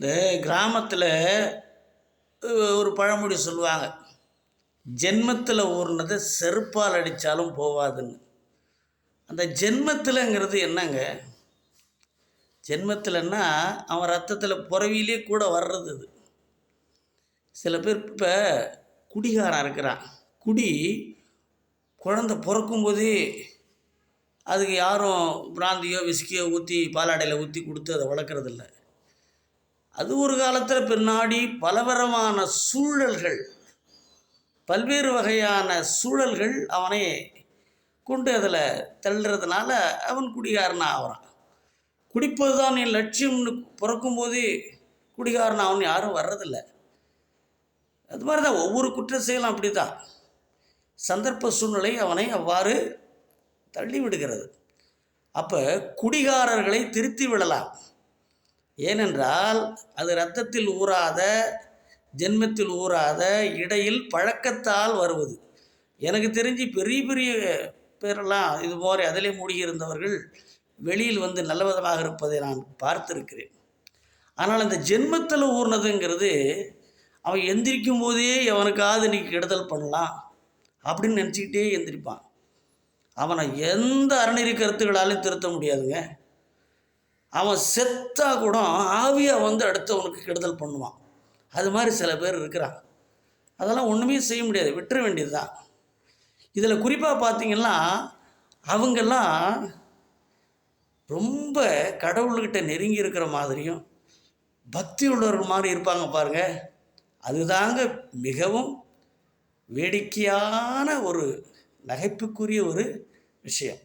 இந்த கிராமத்தில் ஒரு பழமொழி சொல்லுவாங்க, ஜென்மத்தில் ஊறினதை செருப்பால் அடித்தாலும் போவாதுன்னு. அந்த ஜென்மத்தில்ங்கிறது என்னங்க? ஜென்மத்தில்னா அவன் ரத்தத்தில் புறவிலே கூட வர்றது. இது சில பேர் இப்போ குடிகாரன் இருக்கிறான். குடி குழந்தை பிறக்கும்போதே அதுக்கு யாரும் பிராந்தியோ விஸ்கியோ ஊற்றி பாலாடையில் ஊற்றி கொடுத்து அதை வளர்க்குறதில்ல. அது ஒரு காலத்தில் பின்னாடி பலவரமான சூழல்கள், பல்வேறு வகையான சூழல்கள் அவனை கொண்டு அதில் தள்ளுறதுனால அவன் குடிகாரனாக ஆகிறான். குடிப்பது தான் என் லட்சியம்னு பிறக்கும்போதே குடிகாரன் அவன் யாரும் வர்றதில்லை. அது மாதிரி தான் ஒவ்வொரு குற்ற செயலும் அப்படி தான். சந்தர்ப்ப சூழ்நிலை அவனை அவ்வாறு தள்ளி விடுகிறது. அப்போ குடிகாரர்களை திருத்தி விடலாம். ஏனென்றால் அது இரத்தத்தில் ஊறாத, ஜென்மத்தில் ஊறாத, இடையில் பழக்கத்தால் வருவது. எனக்கு தெரிஞ்சு பெரிய பெரிய பேரெல்லாம் இது மாதிரி அதிலே மூழ்கியிருந்தவர்கள் வெளியில் வந்து நல்ல விதமாக இருப்பதை நான் பார்த்துருக்கிறேன். ஆனால் இந்த ஜென்மத்தில் ஊறினதுங்கிறது அவன் எந்திரிக்கும் போதே எவனுக்காவது இன்றைக்கி கெடுதல் பண்ணலாம் அப்படின்னு நினச்சிக்கிட்டே எந்திரிப்பான். அவனை எந்த அறநெறி கருத்துக்களாலும் திருத்த முடியாதுங்க. அவன் செத்தா கூட ஆவியாக வந்து அடுத்தவனுக்கு கெடுதல் பண்ணுவான். அது மாதிரி சில பேர் இருக்கிறான். அதெல்லாம் ஒன்றுமே செய்ய முடியாது, விட்டுற வேண்டியது தான். இதில் குறிப்பாக பார்த்திங்கன்னா அவங்கெல்லாம் ரொம்ப கடவுள்கிட்ட நெருங்கி இருக்கிற மாதிரியும் பக்தி உள்ளவர்கள் மாதிரி இருப்பாங்க பாருங்கள். அதுதாங்க மிகவும் வேடிக்கையான ஒரு நகைப்புக்குரிய ஒரு விஷயம்.